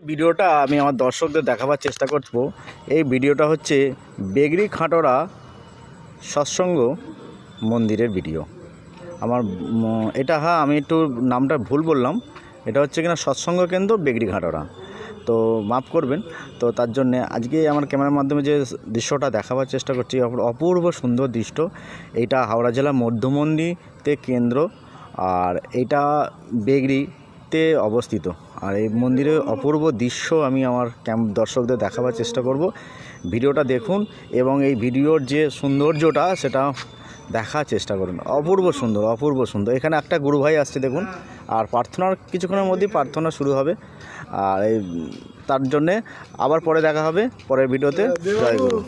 ভিডিওটা আমি আমার দর্শকদের দেখাবার চেষ্টা করব। এই ভিডিওটা হচ্ছে বেগরি খাটোরা সৎসঙ্গ মন্দিরের ভিডিও। আমার এটা আমি একটু নামটা ভুল বললাম, এটা হচ্ছে কিনা সৎসঙ্গ কেন্দ্র বেগরি খাটোরা, তো মাফ করবেন। তো তার জন্যে আজকে আমার ক্যামেরার মাধ্যমে যে দৃশ্যটা দেখাবার চেষ্টা করছি, অপূর্ব সুন্দর দৃশ্য। এইটা হাওড়া জেলার মধ্যমন্দিতে কেন্দ্র, আর এটা বেগরিতে অবস্থিত। আর এই মন্দিরের অপূর্ব দৃশ্য আমি আমার দর্শকদের দেখাবার চেষ্টা করব। ভিডিওটা দেখুন এবং এই ভিডিওর যে সৌন্দর্যটা সেটা দেখার চেষ্টা করুন। অপূর্ব সুন্দর, অপূর্ব সুন্দর। এখানে একটা গুরু ভাই আসছে দেখুন, আর প্রার্থনার কিছুক্ষণের মধ্যেই প্রার্থনা শুরু হবে। আর এই তার জন্যে আবার পরে দেখা হবে পরের ভিডিওতে। জয় গুরু।